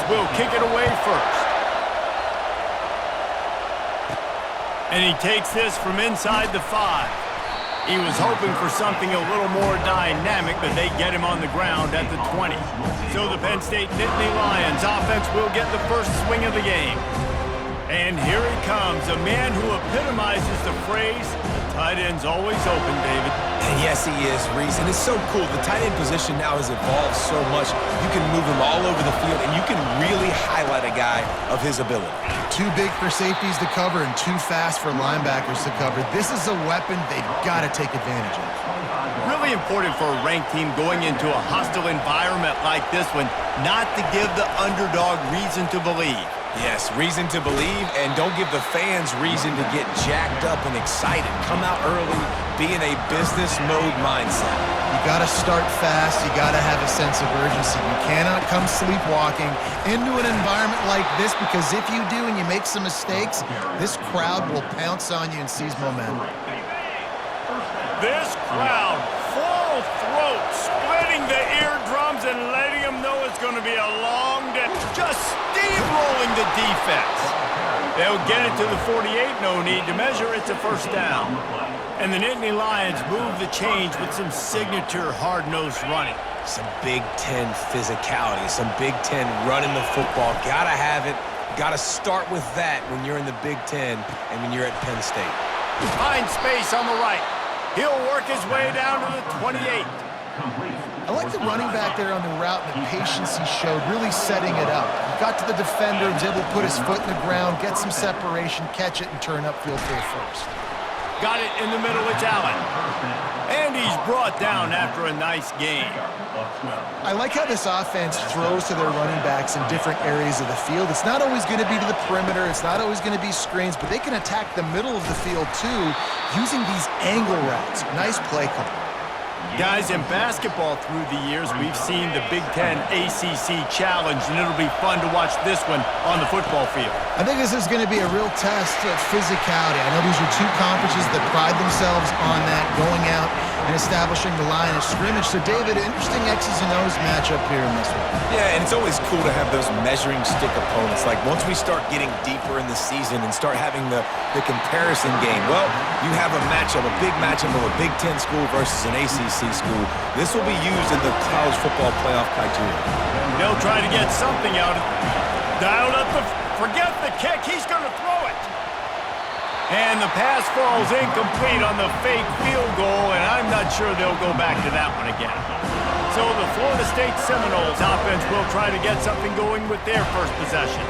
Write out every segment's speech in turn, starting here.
will kick it away first. And he takes this from inside the 5. He was hoping for something a little more dynamic, but they get him on the ground at the 20. So the Penn State Nittany Lions offense will get the first swing of the game. And here he comes, a man who epitomizes the phrase, the tight end's always open, David. And yes, he is, Reese. And it's so cool. The tight end position now has evolved so much. You can move him all over the field, and you can really highlight a guy of his ability. Too big for safeties to cover and too fast for linebackers to cover. This is a weapon they've got to take advantage of. Really important for a ranked team going into a hostile environment like this one, not to give the underdog reason to believe. Yes, reason to believe, and don't give the fans reason to get jacked up and excited. Come out early, be in a business mode mindset. You got to start fast. You got to have a sense of urgency. You cannot come sleepwalking into an environment like this, because if you do and you make some mistakes, this crowd will pounce on you and seize momentum. This crowd, full throat, splitting the eardrums and letting them know it's going to be a long day. Just steamrolling the defense. They'll get it to the 48, no need to measure, it's a first down. And the Nittany Lions move the change with some signature hard-nosed running. Some Big Ten physicality, some Big Ten running the football. Gotta have it. Gotta start with that when you're in the Big Ten and when you're at Penn State. Finds space on the right. He'll work his way down to the 28. I like the running back there on the route and the patience he showed, really setting it up. He got to the defender, was able to put his foot in the ground, get some separation, catch it, and turn upfield for a first. Got it in the middle, it's Allen. And he's brought down after a nice game. I like how this offense throws to their running backs in different areas of the field. It's not always going to be to the perimeter. It's not always going to be screens, but they can attack the middle of the field, too, using these angle routes. Nice play call. Guys, in basketball through the years, we've seen the Big Ten ACC Challenge, and it'll be fun to watch this one on the football field. I think this is going to be a real test of physicality. I know these are two conferences that pride themselves on that, going out and establishing the line of scrimmage. So, David, interesting X's and O's matchup here in this one. Yeah, and it's always cool to have those measuring stick opponents. Like, once we start getting deeper in the season and start having the comparison game, well, you have a matchup, a big matchup of a Big Ten school versus an ACC school. This will be used in the college football playoff criteria. They'll try to get something out of it. Dialed up the... Forget the kick. He's going to throw it. And the pass falls incomplete on the fake field goal, and I'm not sure they'll go back to that one again. So the Florida State Seminoles offense will try to get something going with their first possession.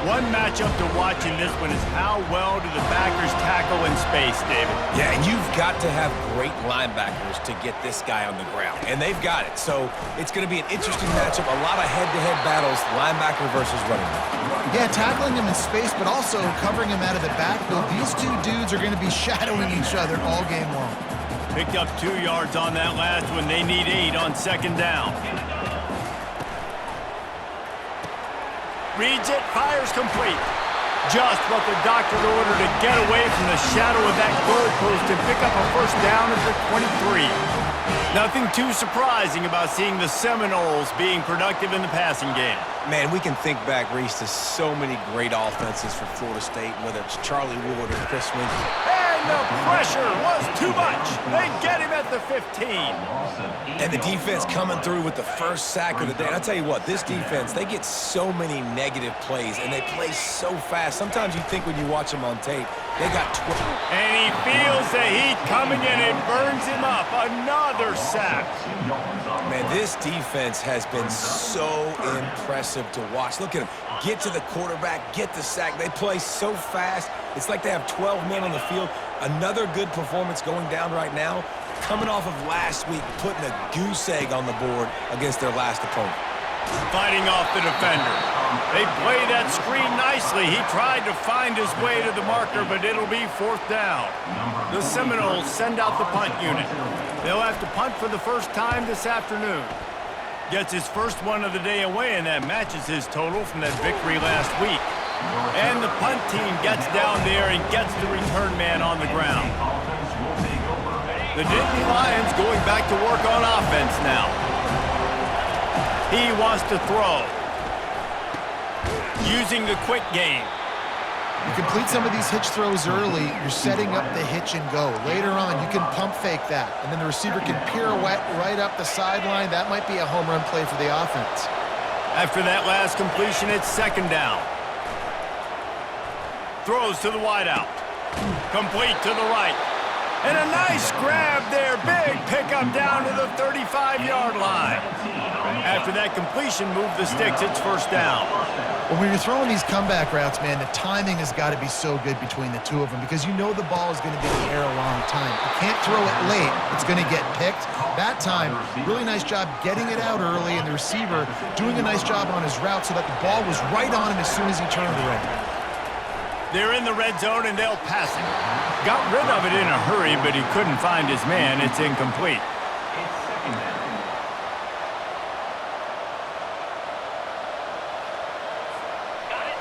One matchup to watch in this one is how well do the backers tackle in space, David? Yeah, and you've got to have great linebackers to get this guy on the ground, and they've got it. So it's going to be an interesting matchup, a lot of head-to-head battles, linebacker versus running back. Yeah, tackling him in space, but also covering him out of the backfield. These two dudes are going to be shadowing each other all game long. Picked up 2 yards on that last one. They need 8 on second down. Reads it, fires complete. Just what the doctor ordered to get away from the shadow of that goalpost and pick up a first down at the 23. Nothing too surprising about seeing the Seminoles being productive in the passing game. Man, we can think back, Reese, to so many great offenses for Florida State, whether it's Charlie Ward or Chris Winky. And the pressure was too much. They get him at the 15. And the defense coming through with the first sack of the day. And I'll tell you what, this defense, they get so many negative plays, and they play so fast. Sometimes you think when you watch them on tape, they got 12. And he feels the heat coming in and burns him up. Another sack. Man, this defense has been so impressive to watch. Look at them. Get to the quarterback, get the sack. They play so fast. It's like they have 12 men on the field. Another good performance going down right now. Coming off of last week, putting a goose egg on the board against their last opponent. Fighting off the defender. They play that screen nicely. He tried to find his way to the marker, but it'll be fourth down. The Seminoles send out the punt unit. They'll have to punt for the first time this afternoon. Gets his first one of the day away, and that matches his total from that victory last week. And the punt team gets down there and gets the return man on the ground. The Nittany Lions going back to work on offense now. He wants to throw. using the quick game. You complete some of these hitch throws early, you're setting up the hitch and go. Later on, you can pump fake that, and then the receiver can pirouette right up the sideline. That might be a home run play for the offense. After that last completion, it's second down. Throws to the wideout. Complete to the right. And a nice grab there. Big pickup down to the 35-yard line. After that completion, move the sticks. It's first down. Well, when you're throwing these comeback routes, man, the timing has got to be so good between the two of them because you know the ball is going to be in the air a long time. You can't throw it late. It's going to get picked. That time, really nice job getting it out early, and the receiver doing a nice job on his route so that the ball was right on him as soon as he turned around. They're in the red zone, and they'll pass it. Got rid of it in a hurry, but he couldn't find his man. It's incomplete.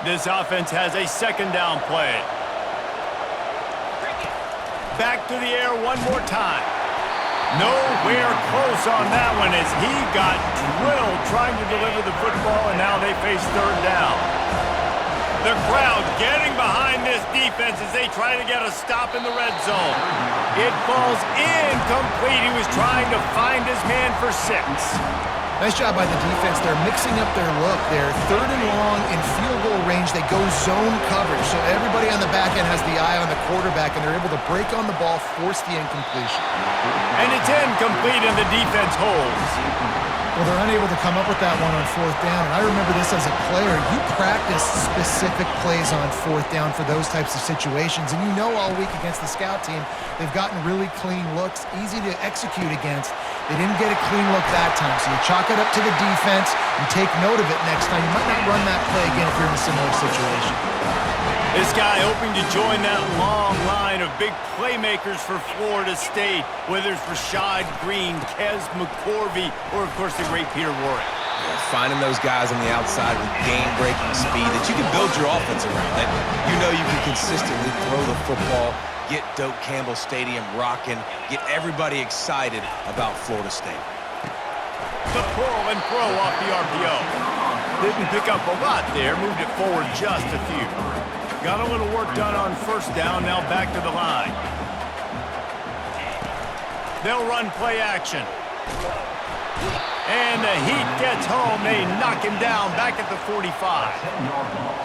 This offense has a second down play. Back to the air one more time. Nowhere close on that one as he got drilled trying to deliver the football, and now they face third down. The crowd getting behind this defense as they try to get a stop in the red zone. It falls incomplete. He was trying to find his man for 6. Nice job by the defense. They're mixing up their look. They're third and long in field goal range. They go zone coverage. So everybody on the back end has the eye on the quarterback, and they're able to break on the ball, force the incompletion. And it's incomplete, and the defense holds. Well, they're unable to come up with that one on fourth down. And I remember this as a player. You practice specific plays on fourth down for those types of situations. And you know all week against the scout team, they've gotten really clean looks, easy to execute against. They didn't get a clean look that time. So you chalk it up to the defense and take note of it next time. You might not run that play again if you're in a similar situation. This guy hoping to join that long line of big playmakers for Florida State, whether it's Rashad Green, Kez McCorvey, or, of course, the great Peter Warrick. Yeah, finding those guys on the outside with game-breaking speed that you can build your offense around, that you know you can consistently throw the football, get Doak Campbell Stadium rocking, get everybody excited about Florida State. The pull and throw off the RPO. Didn't pick up a lot there, moved it forward just a few. Got a little work done on first down, now back to the line. They'll run play action. And the Heat gets home. They knock him down back at the 45.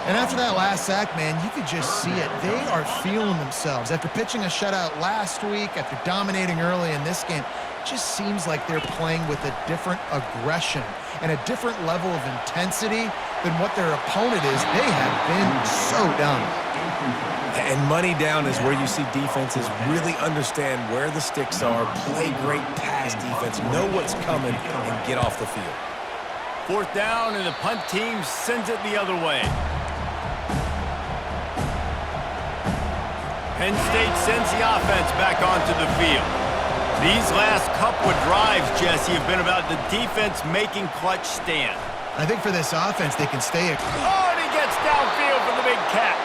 And after that last sack, man, you could just see it. They are feeling themselves. After pitching a shutout last week, after dominating early in this game, it just seems like they're playing with a different aggression and a different level of intensity than what their opponent is. They have been so dominant. And money down is where you see defenses really understand where the sticks are, play great pass defense, know what's coming, and get off the field. Fourth down, and the punt team sends it the other way. Penn State sends the offense back onto the field. These last couple of drives, Jesse, have been about the defense making clutch stand. I think for this offense, they can stay. Oh, and he gets downfield for the big catch.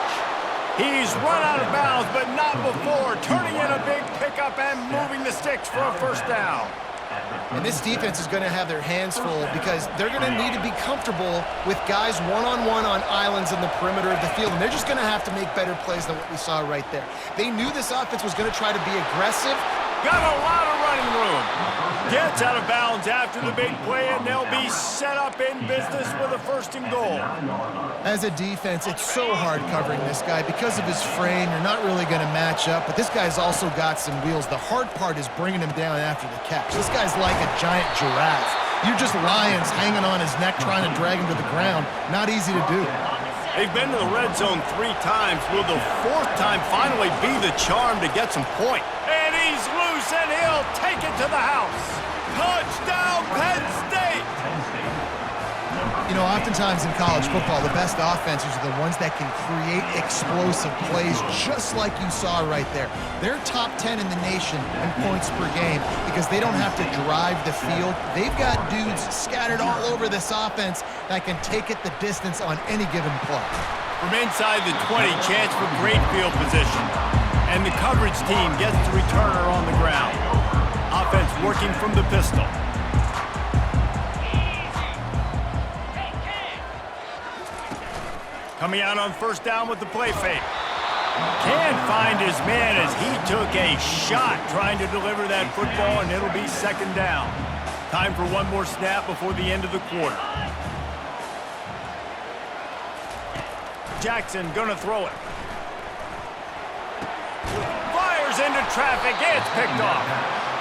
He's run out of bounds, but not before, turning in a big pickup and moving the sticks for a first down. And this defense is going to have their hands full because they're going to need to be comfortable with guys one-on-one on islands in the perimeter of the field, and they're just going to have to make better plays than what we saw right there. They knew this offense was going to try to be aggressive. Got a lot of running room. Gets out of bounds after the big play, and they'll be set up in business with a first and goal. As a defense, it's so hard covering this guy. Because of his frame, you're not really going to match up, but this guy's also got some wheels. The hard part is bringing him down after the catch. This guy's like a giant giraffe. You're just lions hanging on his neck trying to drag him to the ground. Not easy to do. They've been to the red zone 3 times. Will the 4th time finally be the charm to get some point? And he's loose, and he'll take it to the house. Touchdown, Penn State! You know, oftentimes in college football, the best offenses are the ones that can create explosive plays just like you saw right there. They're top 10 in the nation in points per game because they don't have to drive the field. They've got dudes scattered all over this offense that can take it the distance on any given play. From inside the 20, chance for great field position. And the coverage team gets the returner on the ground. Offense working from the pistol. Coming out on first down with the play fake. Can't find his man as he took a shot trying to deliver that football, and it'll be second down. Time for one more snap before the end of the quarter. Jackson gonna throw it. Fires into traffic. It's picked off.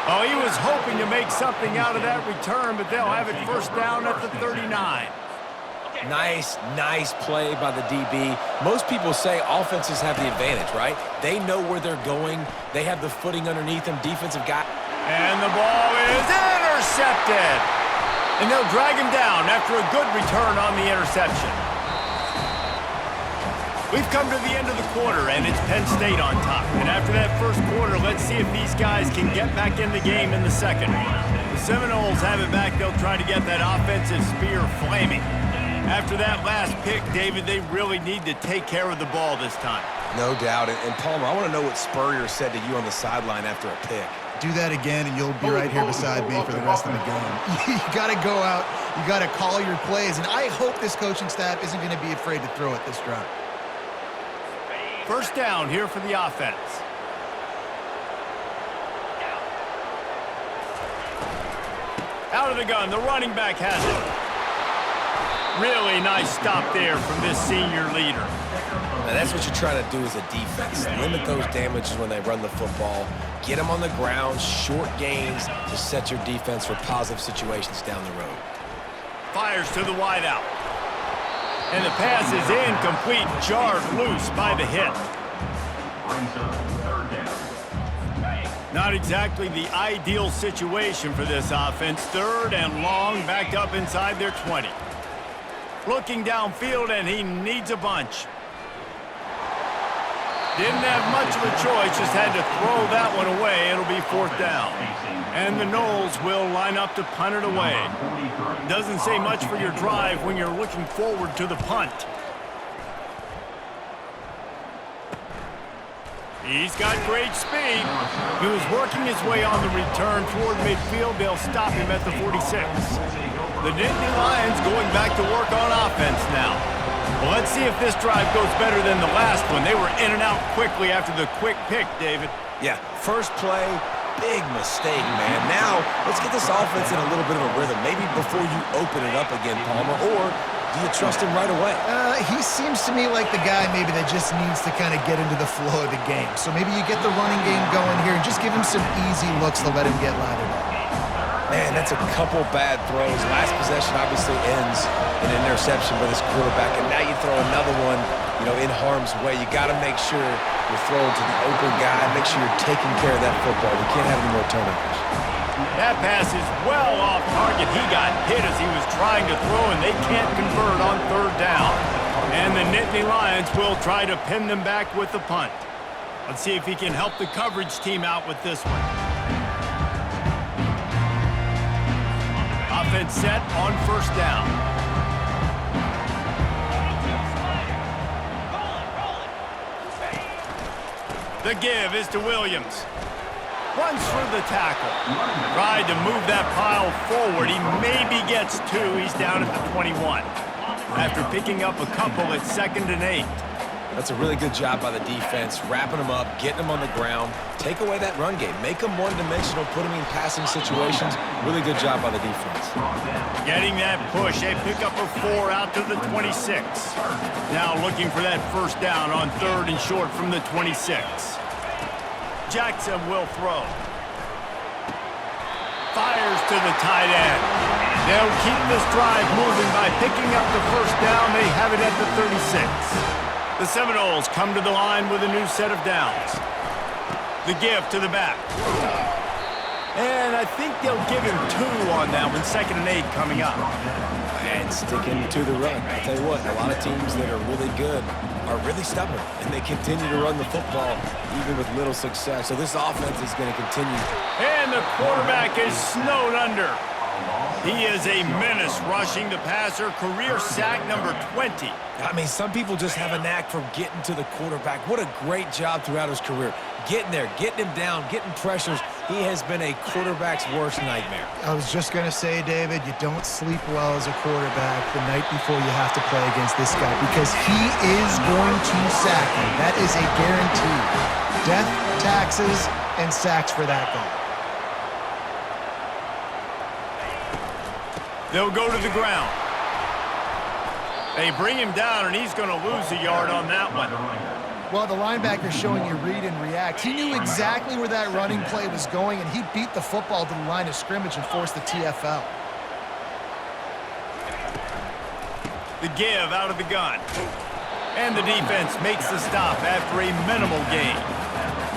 Oh, he was hoping to make something out of that return, but they'll have it first down at the 39. Nice play by the DB. Most people say offenses have the advantage, right? They know where they're going. They have the footing underneath them. Defensive guy. And the ball is intercepted. And they'll drag him down after a good return on the interception. We've come to the end of the quarter, and it's Penn State on top. And after that first quarter, let's see if these guys can get back in the game in the second. The Seminoles have it back. They'll try to get that offensive spear flaming. After that last pick, David, they really need to take care of the ball this time. No doubt. And Palmer, I want to know what Spurrier said to you on the sideline after a pick. Do that again, and you'll be right here beside me for the rest of the game. You got to go out. You got to call your plays. And I hope this coaching staff isn't going to be afraid to throw it this drive. First down here for the offense. Out of the gun, the running back has it. Really nice stop there from this senior leader. Now that's what you're trying to do as a defense. Limit those damages when they run the football. Get them on the ground, short gains to set your defense for positive situations down the road. Fires to the wideout. And the pass is incomplete, jarred loose by the hit. Not exactly the ideal situation for this offense. Third and long, backed up inside their 20. Looking downfield, and he needs a bunch. Didn't have much of a choice, just had to throw that one away. It'll be fourth down. And the Noles will line up to punt it away. Doesn't say much for your drive when you're looking forward to the punt. He's got great speed. He was working his way on the return toward midfield. They'll stop him at the 46. The Nittany Lions going back to work on offense now. Well, let's see if this drive goes better than the last one. They were in and out quickly after the quick pick, David. Yeah, first play, big mistake, man. Now, let's get this offense in a little bit of a rhythm. Maybe before you open it up again, Palmer, or do you trust him right away? He seems to me like the guy maybe that just needs to kind of get into the flow of the game. So maybe you get the running game going here and just give him some easy looks to let him get lathered up. Man, that's a couple bad throws. Last possession obviously ends in an interception by this quarterback, and now you throw another one, in harm's way. You got to make sure you're throwing to the open guy. Make sure you're taking care of that football. You can't have any more turnovers. That pass is well off target. He got hit as he was trying to throw, and they can't convert on third down. And the Nittany Lions will try to pin them back with the punt. Let's see if he can help the coverage team out with this one. Offense set on first down. The give is to Williams. Runs through the tackle. Tried to move that pile forward. He maybe gets two. He's down at the 21. After picking up a couple at 2nd and 8. That's a really good job by the defense, wrapping them up, getting them on the ground. Take away that run game. Make them one-dimensional, put them in passing situations. Really good job by the defense. Getting that push. They pick up a 4 out to the 26. Now looking for that first down on 3rd and short from the 26. Jackson will throw. Fires to the tight end. They'll keep this drive moving by picking up the first down. They have it at the 36. The Seminoles come to the line with a new set of downs. The give to the back. And I think they'll give him 2 on that one. 2nd and 8 coming up. And sticking to the run. I'll tell you what, a lot of teams that are really good are really stubborn, and they continue to run the football even with little success. So this offense is going to continue. And the quarterback is snowed under. He is a menace rushing the passer. Career sack number 20. I mean, some people just have a knack for getting to the quarterback. What a great job throughout his career. Getting there, getting him down, getting pressures, He has been a quarterback's worst nightmare. I was just going to say, David, you don't sleep well as a quarterback the night before you have to play against this guy because he is going to sack you. That is a guarantee. Death, taxes, and sacks for that guy. They'll go to the ground. They bring him down, and he's going to lose a yard on that one. Well, the linebacker's showing you read and react. He knew exactly where that running play was going, and he beat the football to the line of scrimmage and forced the TFL. The give out of the gun. And the defense makes the stop after a minimal gain.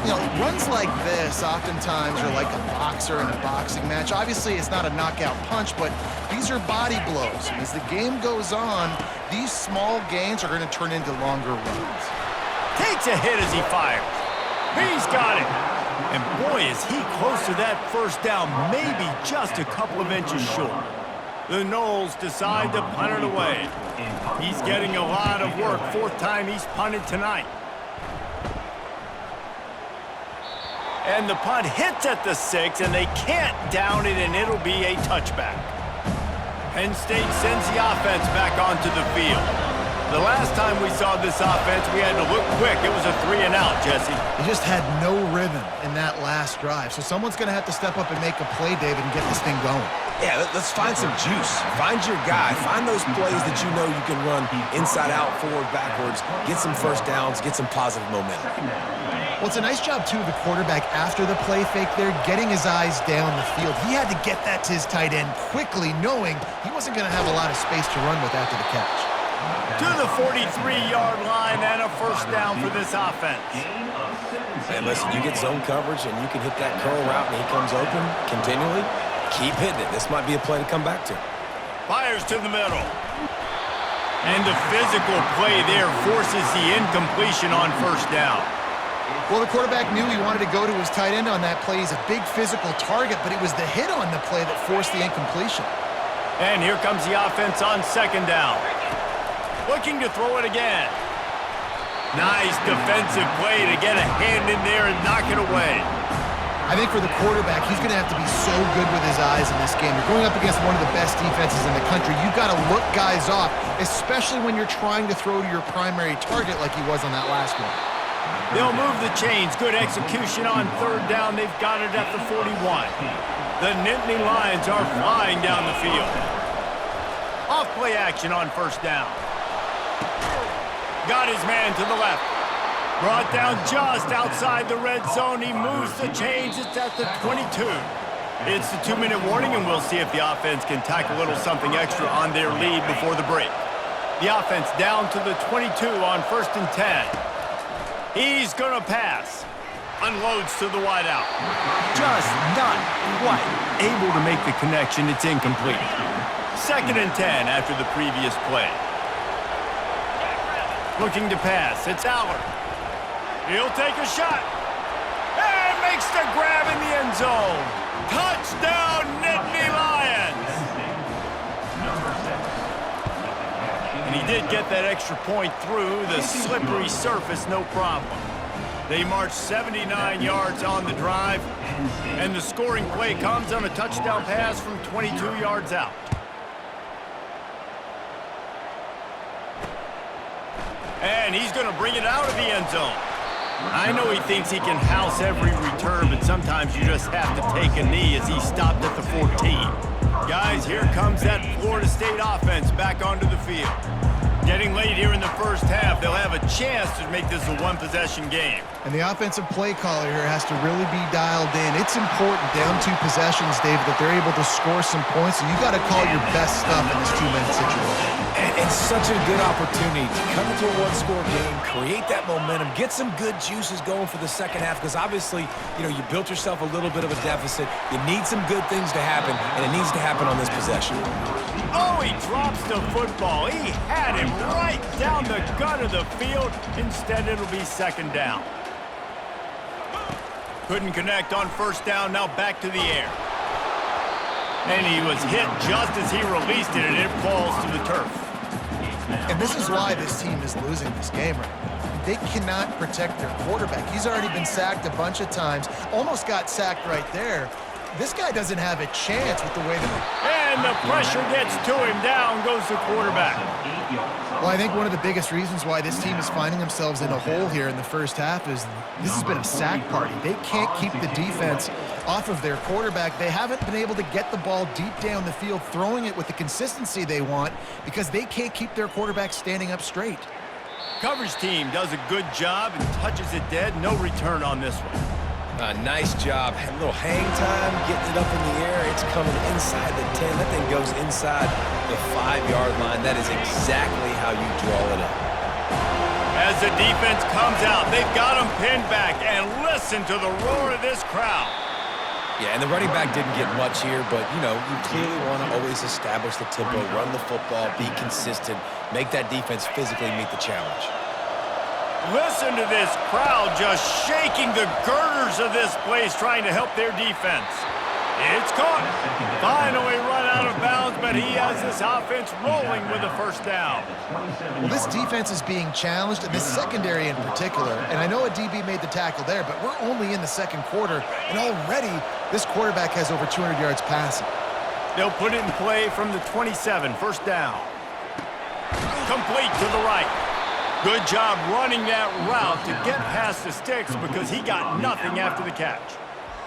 You know, runs like this oftentimes are like a boxer in a boxing match. Obviously, it's not a knockout punch, but these are body blows. And as the game goes on, these small gains are going to turn into longer runs. Takes a hit as he fires. He's got it. And boy, is he close to that first down, maybe just a couple of inches short. The Noles decide to punt it away. He's getting a lot of work. Fourth time he's punted tonight. And the punt hits at the 6, and they can't down it, and it'll be a touchback. Penn State sends the offense back onto the field. The last time we saw this offense, we had to look quick. It was a 3-and-out, Jesse. They just had no rhythm in that last drive. So someone's going to have to step up and make a play, David, and get this thing going. Yeah, let's find some juice. Find your guy. Find those plays that you know you can run inside out, forward, backwards. Get some first downs. Get some positive momentum. Well, it's a nice job, too, of the quarterback after the play fake there, getting his eyes down the field. He had to get that to his tight end quickly, knowing he wasn't going to have a lot of space to run with after the catch. To the 43-yard line and a first down for this offense. And listen, you get zone coverage and you can hit that curl route and he comes open continually. Keep hitting it. This might be a play to come back to. Fires to the middle. And the physical play there forces the incompletion on first down. Well, the quarterback knew he wanted to go to his tight end on that play. He's a big physical target, but it was the hit on the play that forced the incompletion. And here comes the offense on second down. Looking to throw it again. Nice defensive play to get a hand in there and knock it away. I think for the quarterback, he's going to have to be so good with his eyes in this game. You're going up against one of the best defenses in the country. You've got to look guys off, especially when you're trying to throw to your primary target like he was on that last one. They'll move the chains. Good execution on third down. They've got it at the 41. The Nittany Lions are flying down the field. Off play action on first down. Got his man to the left. Brought down just outside the red zone. He moves the chains. It's at the 22. It's the 2-minute warning, and we'll see if the offense can tack a little something extra on their lead before the break. The offense down to the 22 on 1st and 10. He's going to pass. Unloads to the wideout. Just not quite able to make the connection. It's incomplete. 2nd and 10 after the previous play. Looking to pass. It's Allard. He'll take a shot. And makes the grab in the end zone. Touchdown, Nittany Lions. And he did get that extra point through the slippery surface, no problem. They marched 79 yards on the drive, and the scoring play comes on a touchdown pass from 22 yards out. And he's going to bring it out of the end zone. I know he thinks he can house every return, but sometimes you just have to take a knee as he stopped at the 14. Guys, here comes that Florida State offense back onto the field. Getting late here in the first half, they'll have a chance to make this a one-possession game. And the offensive play caller here has to really be dialed in. It's important down 2 possessions, David, that they're able to score some points, and you got to call your best stuff in this 2-minute situation. And it's such a good opportunity to come into a one-score game, create that momentum, get some good juices going for the second half, because obviously, you know, you built yourself a little bit of a deficit. You need some good things to happen, and it needs to happen on this possession. Oh, he drops the football. He had him right down the gut of the field. Instead, it'll be 2nd down. Couldn't connect on first down. Now back to the air. And he was hit just as he released it, and it falls to the turf. And this is why this team is losing this game right now. they cannot protect their quarterback. He's already been sacked a bunch of times, almost got sacked right there. This guy doesn't have a chance with the way that... And the pressure gets to him. Down goes the quarterback. Well, I think one of the biggest reasons why this team is finding themselves in a hole here in the first half is this has been a sack party. They can't keep the defense off of their quarterback. They haven't been able to get the ball deep down the field, throwing it with the consistency they want because they can't keep their quarterback standing up straight. Coverage team does a good job and touches it dead. No return on this one. Nice job. A little hang time, getting it up in the air. It's coming inside the 10. That thing goes inside the 5-yard line. That is exactly how you draw it up. As the defense comes out, they've got him pinned back, and listen to the roar of this crowd. Yeah, and the running back didn't get much here, but, you know, you clearly want to always establish the tempo, run the football, be consistent, make that defense physically meet the challenge. Listen to this crowd just shaking the girders of this place, trying to help their defense. It's caught. Finally run out of bounds, but he has this offense rolling with a first down. Well, this defense is being challenged, and this secondary in particular. And I know a DB made the tackle there, but we're only in the second quarter, and already this quarterback has over 200 yards passing. They'll put it in play from the 27, first down. Complete to the right. Good job running that route to get past the sticks because he got nothing after the catch.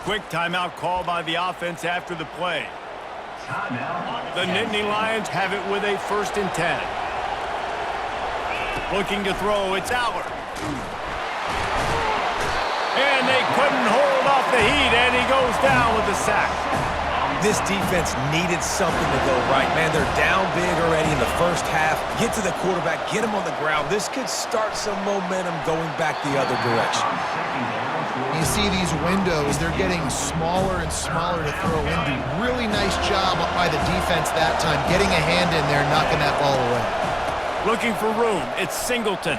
Quick timeout call by the offense after the play. The Nittany Lions have it with a 1st and 10. Looking to throw, it's Allard. And they couldn't hold off the heat, and he goes down with the sack. This defense needed something to go right, man. They're down big already in the first half. Get to the quarterback, get him on the ground. This could start some momentum going back the other direction. You see these windows, they're getting smaller and smaller to throw into. Really nice job by the defense that time, getting a hand in there, knocking that ball away. Looking for room, it's Singleton.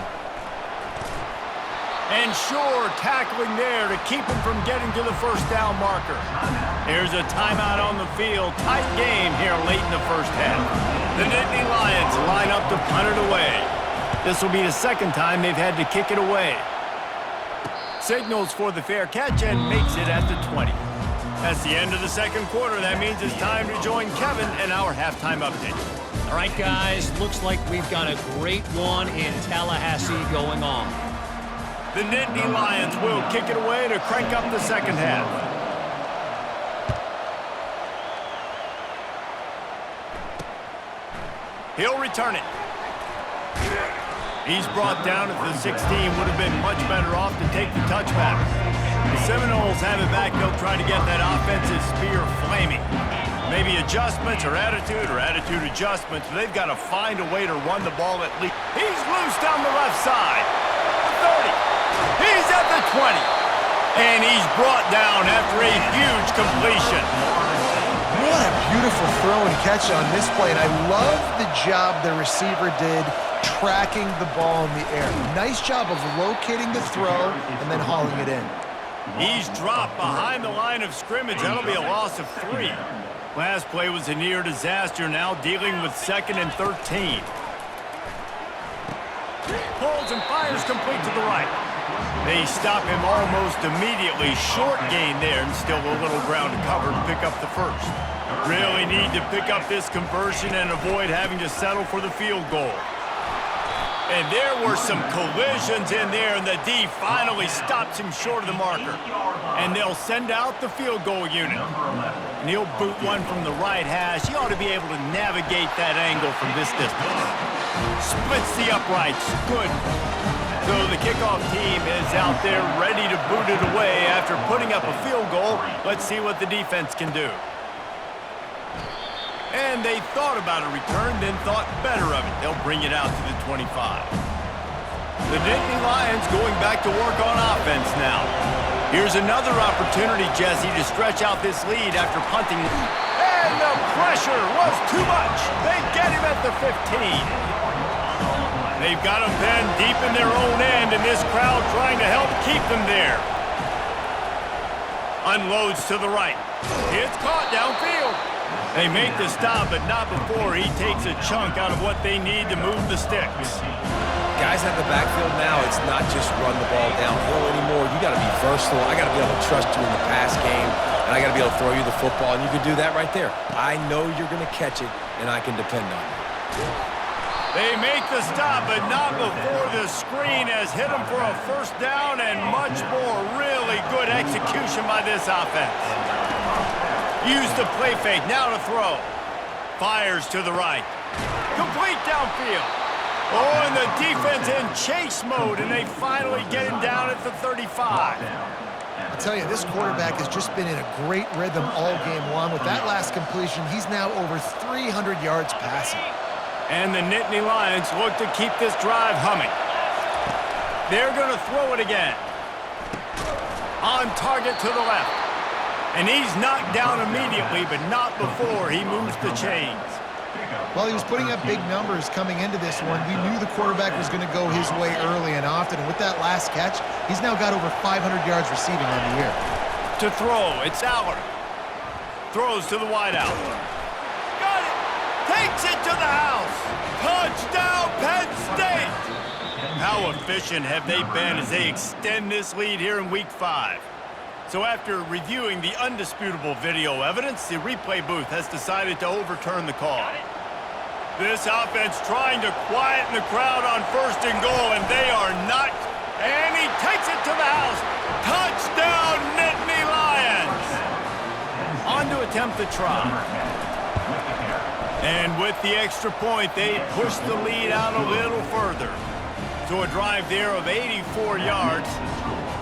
And sure, tackling there to keep him from getting to the first down marker. Here's a timeout on the field. Tight game here late in the first half. The Nittany Lions line up to punt it away. This will be the second time they've had to kick it away. Signals for the fair catch and makes it at the 20. That's the end of the second quarter. That means it's time to join Kevin and our halftime update. All right, guys, looks like we've got a great one in Tallahassee going on. The Nittany Lions will kick it away to crank up the second half. He'll return it. He's brought down at the 16. Would have been much better off to take the touchback. The Seminoles have it back. They'll try to get that offensive spear flaming. Maybe adjustments or attitude adjustments. They've got to find a way to run the ball at least. He's loose down the left side. 30. He's at the 20. And he's brought down after a huge completion. What a beautiful throw and catch on this play. And I love the job the receiver did tracking the ball in the air. Nice job of locating the throw and then hauling it in. He's dropped behind the line of scrimmage. That'll be a loss of 3. Last play was a near disaster. Now dealing with 2nd and 13. Pulls and fires complete to the right. They stop him almost immediately. Short gain there and still a little ground to cover to pick up the first. Really need to pick up this conversion and avoid having to settle for the field goal. And there were some collisions in there, and the D finally stops him short of the marker. And they'll send out the field goal unit. And he'll boot one from the right hash. He ought to be able to navigate that angle from this distance. Splits the uprights. Good. So the kickoff team is out there ready to boot it away after putting up a field goal. Let's see what the defense can do. And they thought about a return, then thought better of it. They'll bring it out to the 25. The Nittany Lions going back to work on offense now. Here's another opportunity, Jesse, to stretch out this lead after punting. And the pressure was too much. They get him at the 15. They've got him pinned deep in their own end, and this crowd trying to help keep them there. Unloads to the right. It's caught downfield. They make the stop, but not before he takes a chunk out of what they need to move the sticks. Guys, have the backfield now, it's not just run the ball downhill anymore. You got to be versatile. I got to be able to trust you in the pass game, and I got to be able to throw you the football, and you can do that right there. I know you're going to catch it, and I can depend on it. They make the stop, but not before the screen has hit them for a first down and much more. Really good execution by this offense. Use the play fake, now to throw. Fires to the right. Complete downfield. Oh, and the defense in chase mode, and they finally get him down at the 35. I'll tell you, this quarterback has just been in a great rhythm all game long. With that last completion, he's now over 300 yards passing. And the Nittany Lions look to keep this drive humming. They're going to throw it again. On target to the left. And he's knocked down immediately, but not before he moves the chains. Well, he was putting up big numbers coming into this one. We knew the quarterback was going to go his way early and often. And with that last catch, he's now got over 500 yards receiving on the year. To throw, it's Aller. Throws to the wideout. Got it! Takes it to the house! Touchdown, Penn State! How efficient have they been as they extend this lead here in Week 5? So after reviewing the undisputable video evidence, the replay booth has decided to overturn the call. This offense trying to quieten the crowd on 1st and goal, and they are not. And he takes it to the house. Touchdown, Nittany Lions! On to attempt the try. And with the extra point, they push the lead out a little further. So a drive there of 84 yards.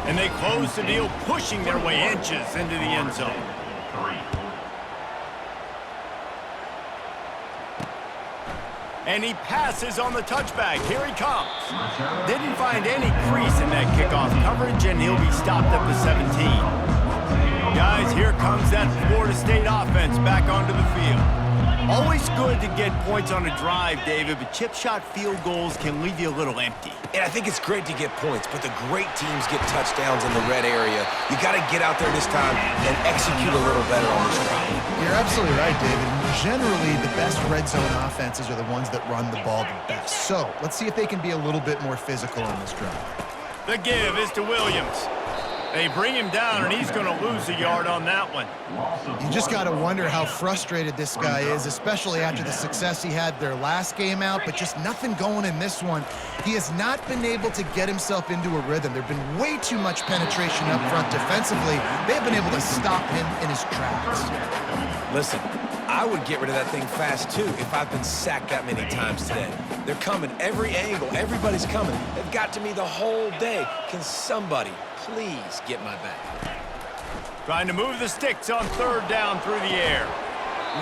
And they close the deal, pushing their way inches into the end zone. And he passes on the touchback. Here he comes. Didn't find any crease in that kickoff coverage, and he'll be stopped at the 17. Guys, here comes that Florida State offense back onto the field. Always good to get points on a drive, David, but chip shot field goals can leave you a little empty. And I think it's great to get points, but the great teams get touchdowns in the red area. You got to get out there this time and execute a little better on this drive. You're absolutely right, David. Generally, the best red zone offenses are the ones that run the ball the best. So let's see if they can be a little bit more physical on this drive. The give is to Williams. They bring him down, and he's going to lose a yard on that one. You just got to wonder how frustrated this guy is, especially after the success he had their last game out, but just nothing going in this one. He has not been able to get himself into a rhythm. There have been way too much penetration up front defensively. They have been able to stop him in his tracks. Listen, I would get rid of that thing fast, too, if I've been sacked that many times today. They're coming every angle. Everybody's coming. They've got to me the whole day. Can somebody please get my back? Trying to move the sticks on 3rd down through the air.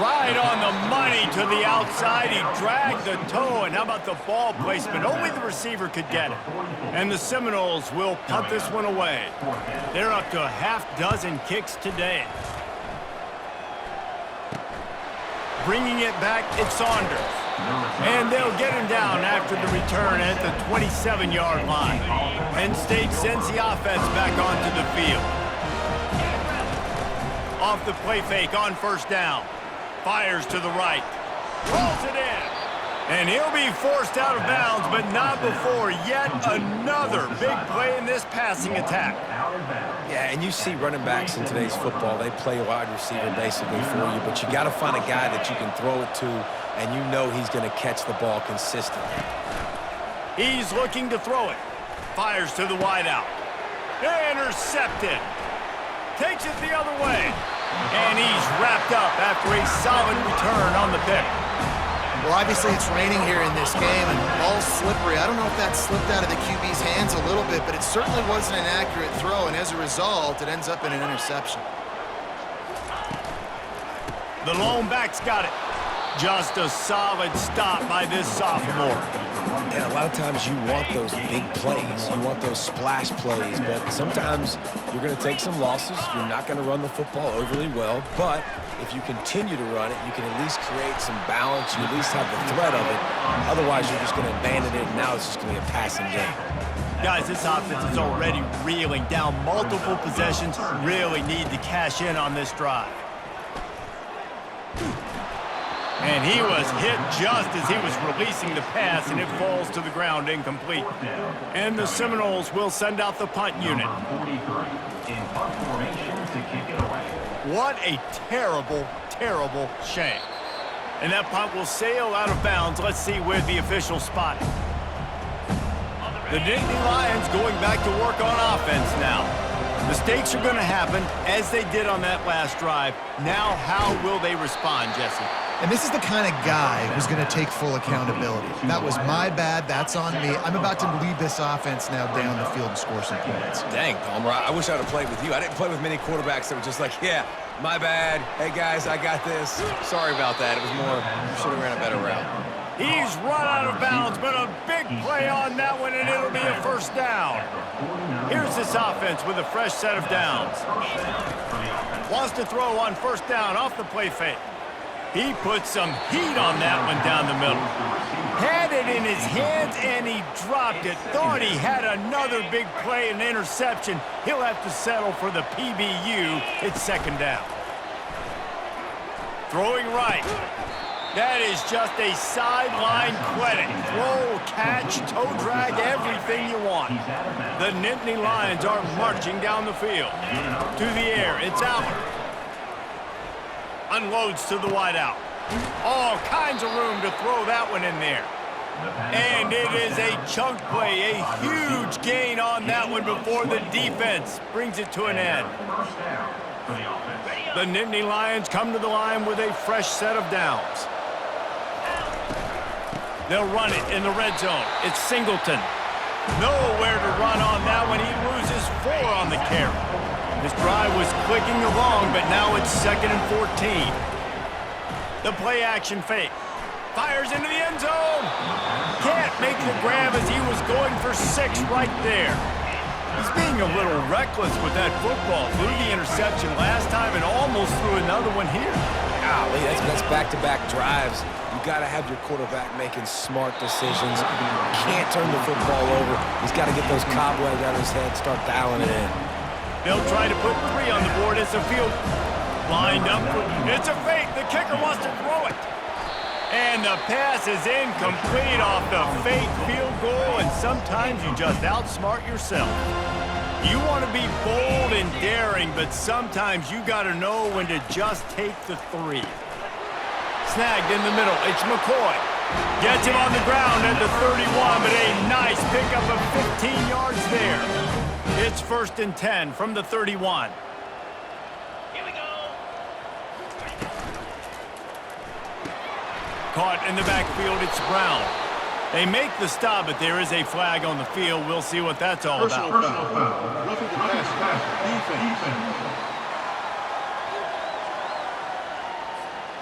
Right on the money to the outside. He dragged the toe, and how about the ball placement? Only the receiver could get it. And the Seminoles will punt this one away. They're up to a half-dozen kicks today. Bringing it back, it's Saunders. And they'll get him down after the return at the 27-yard line. Penn State sends the offense back onto the field. Off the play fake on 1st down. Fires to the right. Rolls it in. And he'll be forced out of bounds, but not before yet another big play in this passing attack. Yeah, and you see running backs in today's football, they play wide receiver basically for you, but you got to find a guy that you can throw it to, and you know he's going to catch the ball consistently. He's looking to throw it. Fires to the wideout. Intercepted. Takes it the other way. And he's wrapped up after a solid return on the pick. Well, obviously it's raining here in this game, and the ball's slippery. I don't know if that slipped out of the QB's hands a little bit, but it certainly wasn't an accurate throw, and as a result, it ends up in an interception. The lone back's got it. Just a solid stop by this sophomore. And a lot of times you want those big plays. You want those splash plays, but sometimes you're going to take some losses. You're not going to run the football overly well, but if you continue to run it, you can at least create some balance. You at least have the threat of it. Otherwise, you're just going to abandon it, and now it's just going to be a passing game. Guys, this offense is already reeling down multiple possessions. Really need to cash in on this drive. And he was hit just as he was releasing the pass, and it falls to the ground incomplete. And the Seminoles will send out the punt unit. What a terrible, terrible shame. And that punt will sail out of bounds. Let's see where the officials spot it. The Nittany Lions going back to work on offense now. Mistakes are going to happen, as they did on that last drive. Now, how will they respond, Jesse? And this is the kind of guy who's going to take full accountability. That was my bad. That's on me. I'm about to lead this offense now down the field and score some points. Dang, Palmer, I wish I would have played with you. I didn't play with many quarterbacks that were just like, yeah, my bad. Hey, guys, I got this. Sorry about that. It was more, should have ran a better route. He's run out of bounds, but a big play on that one, and it'll be a first down. Here's this offense with a fresh set of downs. Wants to throw on first down off the play fake. He put some heat on that one down the middle. Had it in his hands, and he dropped it. Thought he had another big play, an interception. He'll have to settle for the PBU. It's second down. Throwing right. That is just a sideline credit. Throw, catch, toe drag, everything you want. The Nittany Lions are marching down the field. To the air, it's Albert. Unloads to the wideout. All kinds of room to throw that one in there. And it is a chunk play, a huge gain on that one before the defense brings it to an end. The Nittany Lions come to the line with a fresh set of downs. They'll run it in the red zone. It's Singleton. Nowhere to run on that one. He loses 4 on the carry. This drive was clicking along, but now it's 2nd and 14. The play action fake. Fires into the end zone. Can't make the grab as he was going for 6 right there. He's being a little reckless with that football. Threw the interception last time and almost threw another one here. Golly, that's back-to-back drives. You got to have your quarterback making smart decisions. Can't turn the football over. He's got to get those cobwebs out of his head, start dialing it in. They'll try to put 3 on the board as the field lined up. It's a fake. The kicker wants to throw it. And the pass is incomplete off the fake field goal, and sometimes you just outsmart yourself. You want to be bold and daring, but sometimes you got to know when to just take the 3. Snagged in the middle. It's McCoy. Gets him on the ground at the 31, but a nice pickup of 15 yards there. It's 1st and 10 from the 31. Here we go. Caught in the backfield, it's Brown. They make the stop, but there is a flag on the field. We'll see what that's all about. Personal foul. Roughing the pass. Defense.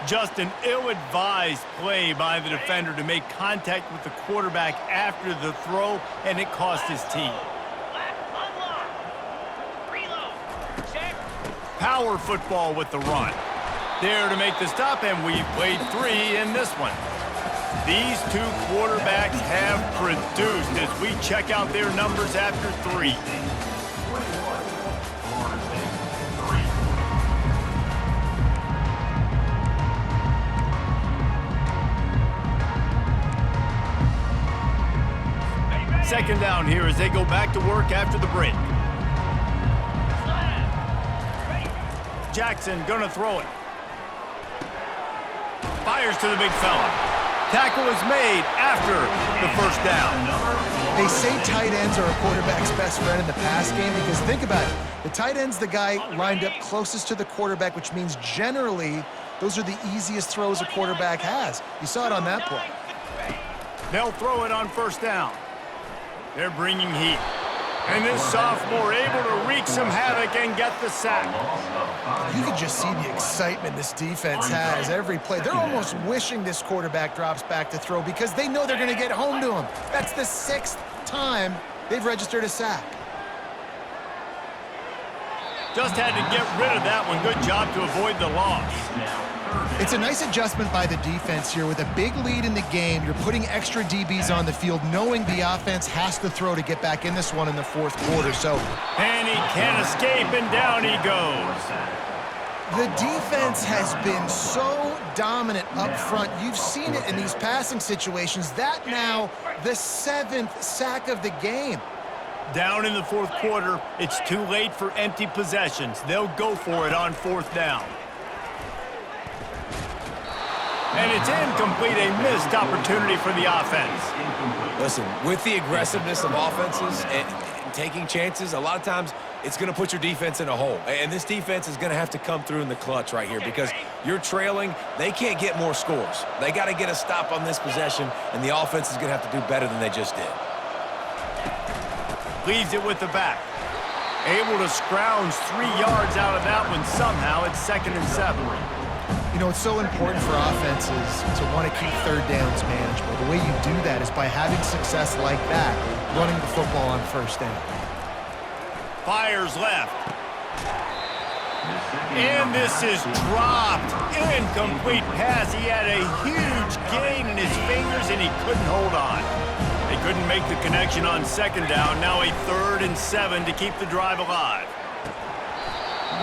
Just an ill-advised play by the defender to make contact with the quarterback after the throw, and it cost his team. Power football with the run. There to make the stop, and we've played 3 in this one. These 2 quarterbacks have produced as we check out their numbers after 3. Second down here as they go back to work after the break. Jackson gonna throw it. Fires to the big fella. Tackle is made after the first down. They say tight ends are a quarterback's best friend in the pass game because think about it. The tight end's the guy lined up closest to the quarterback, which means generally those are the easiest throws a quarterback has. You saw it on that play. They'll throw it on first down. They're bringing heat. And this sophomore able to wreak some havoc and get the sack. You can just see the excitement this defense has every play. They're almost wishing this quarterback drops back to throw because they know they're going to get home to him. That's the 6th time they've registered a sack. Just had to get rid of that one. Good job to avoid the loss. It's a nice adjustment by the defense here. With a big lead in the game, you're putting extra DBs on the field, knowing the offense has to throw to get back in this one in the 4th quarter. So, and he can't escape, and down he goes. The defense has been so dominant up front. You've seen it in these passing situations. That now the 7th sack of the game. Down in the fourth quarter, it's too late for empty possessions. They'll go for it on 4th down. And it's incomplete, a missed opportunity for the offense. Listen, with the aggressiveness of offenses and taking chances, a lot of times it's going to put your defense in a hole. And this defense is going to have to come through in the clutch right here because you're trailing. They can't get more scores. They got to get a stop on this possession, and the offense is going to have to do better than they just did. Leaves it with the back. Able to scrounge 3 yards out of that one somehow. It's 2nd and 7. You know, it's so important for offenses to want to keep 3rd downs manageable. The way you do that is by having success like that, running the football on 1st down. Fires left. And this is dropped. Incomplete pass. He had a huge gain in his fingers, and he couldn't hold on. They couldn't make the connection on 2nd down. Now a 3rd and 7 to keep the drive alive.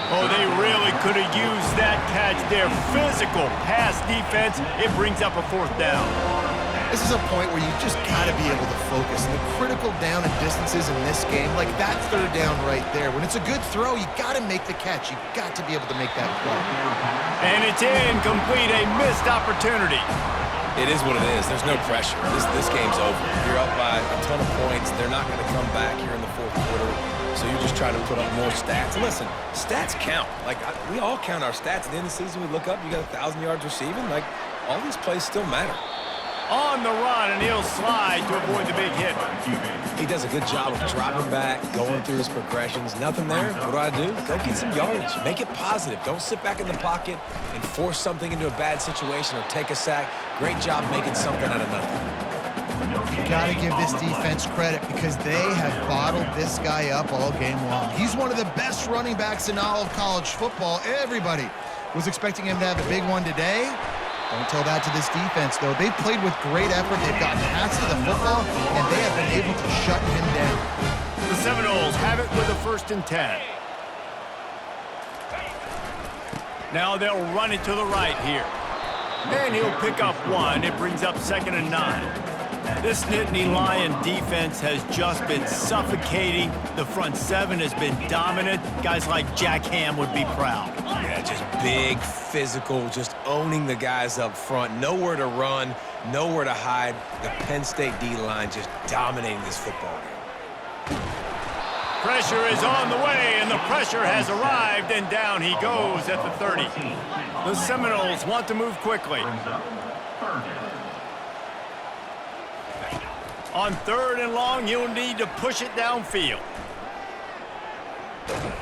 Oh, they really could have used that catch there. Physical pass defense. It brings up a 4th down. This is a point where you just got to be able to focus. And the critical down and distances in this game, like that 3rd down right there, when it's a good throw, you got to make the catch. You got to be able to make that play. And it's incomplete, a missed opportunity. It is what it is. There's no pressure. This game's over. You're up by a ton of points. They're not going to come back here in the 4th quarter. So you're just trying to put up more stats. And listen, stats count. Like, we all count our stats. At the end of the season, we look up, you got 1,000 yards receiving. Like, all these plays still matter. On the run, and he'll slide to avoid the big hit. He does a good job of dropping back, going through his progressions. Nothing there. What do? Go get some yardage. Make it positive. Don't sit back in the pocket and force something into a bad situation or take a sack. Great job making something out of nothing. You got to give this defense credit because they have bottled this guy up all game long. He's one of the best running backs in all of college football. Everybody was expecting him to have a big one today. Don't tell that to this defense, though. They've played with great effort. They've gotten hats to the football, and they have been able to shut him down. The Seminoles have it with a 1st and 10. Now they'll run it to the right here. And he'll pick up 1. It brings up 2nd and 9. This Nittany Lion defense has just been suffocating. The front 7 has been dominant. Guys like Jack Ham would be proud. Yeah, just big, physical, just owning the guys up front. Nowhere to run, nowhere to hide. The Penn State D-line just dominating this football game. Pressure is on the way, and the pressure has arrived, and down he goes at the 30. The Seminoles want to move quickly. On 3rd and long, you'll need to push it downfield.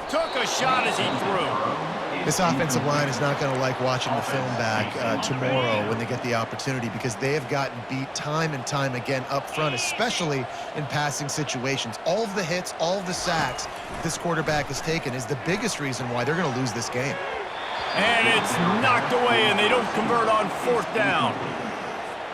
Took a shot as he threw. This offensive line is not going to like watching the film back tomorrow when they get the opportunity because they have gotten beat time and time again up front, especially in passing situations. All of the hits, all of the sacks this quarterback has taken is the biggest reason why they're going to lose this game. And it's knocked away, and they don't convert on 4th down.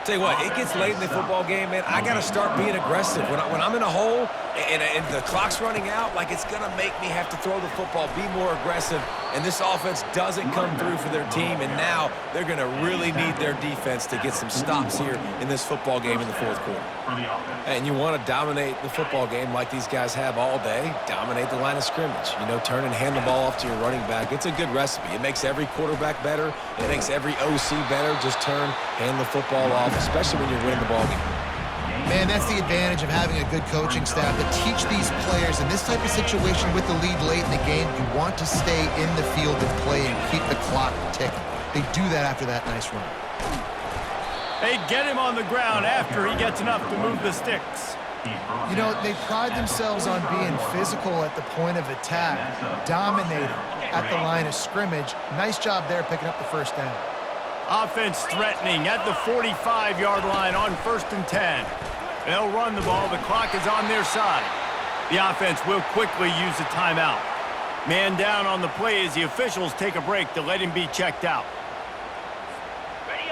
Tell you what, it gets late in the football game, man. I got to start being aggressive. When I'm in a hole and the clock's running out, like it's going to make me have to throw the football, be more aggressive. And this offense doesn't come through for their team, and now they're going to really need their defense to get some stops here in this football game in the 4th quarter. And you want to dominate the football game like these guys have all day, dominate the line of scrimmage. You know, turn and hand the ball off to your running back. It's a good recipe. It makes every quarterback better. It makes every OC better. Just turn, hand the football off, especially when you're winning the ball game. Man, that's the advantage of having a good coaching staff to teach these players in this type of situation with the lead late in the game. You want to stay in the field and play and keep the clock ticking. They do that after that nice run. They get him on the ground after he gets enough to move the sticks. You know, they pride themselves on being physical at the point of attack, dominating at the line of scrimmage. Nice job there picking up the 1st down. Offense threatening at the 45-yard line on 1st and 10. They'll run the ball. The clock is on their side. The offense will quickly use a timeout. Man down on the play as the officials take a break to let him be checked out.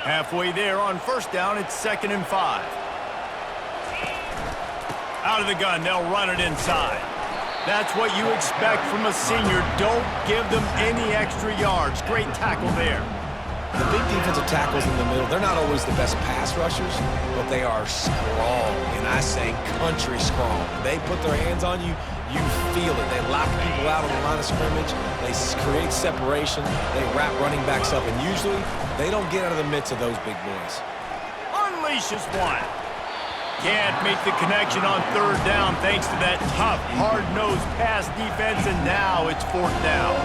Halfway there on 1st down, it's 2nd and 5. Out of the gun, they'll run it inside. That's what you expect from a senior. Don't give them any extra yards. Great tackle there. The big defensive tackles in the middle, they're not always the best pass rushers, but they are strong, and I say country strong. They put their hands on you, you feel it. They lock people out on the line of scrimmage. They create separation. They wrap running backs up, and usually they don't get out of the midst of those big boys. Unleashes one. Can't make the connection on third down thanks to that tough, hard-nosed pass defense, and now it's fourth down.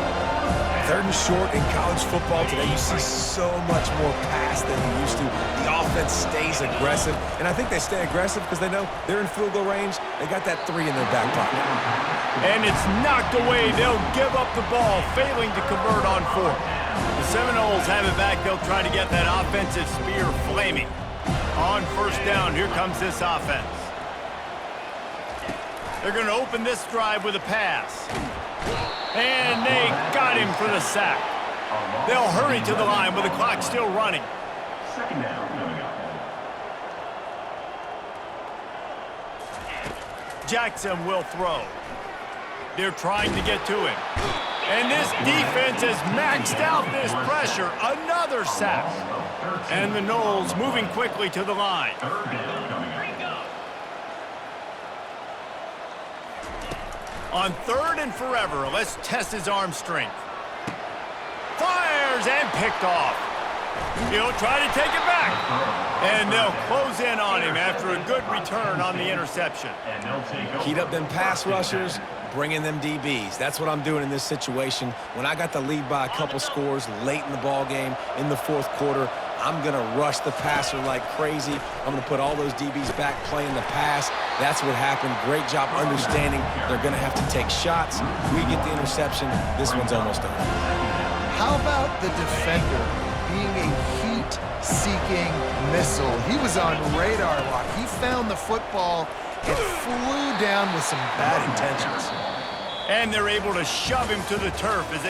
Third and short in college football today, you see so much more pass than you used to. The offense stays aggressive, and I think they stay aggressive because they know they're in field goal range. They got that 3 in their back pocket. And it's knocked away. They'll give up the ball, failing to convert on fourth. The Seminoles have it back. They'll try to get that offensive spear flaming. On first down, here comes this offense. They're going to open this drive with a pass. And they got him for the sack. They'll hurry to the line with the clock still running. Second down coming up. Jackson will throw. They're trying to get to him. And this defense has maxed out this pressure. Another sack. And the Noles moving quickly to the line. Third down coming up. On third and forever, let's test his arm strength. Fires and picked off. He'll try to take it back. And they'll close in on him after a good return on the interception. And they'll take over. Heat up them pass rushers, bring in them DBs. That's what I'm doing in this situation. When I got the lead by a couple scores late in the ball game, in the fourth quarter, I'm going to rush the passer like crazy. I'm going to put all those DBs back playing the pass. That's what happened. Great job understanding they're going to have to take shots. We get the interception. This one's almost over. How about the defender being a heat-seeking missile? He was on radar lock. He found the football and flew down with some bad intentions. And they're able to shove him to the turf as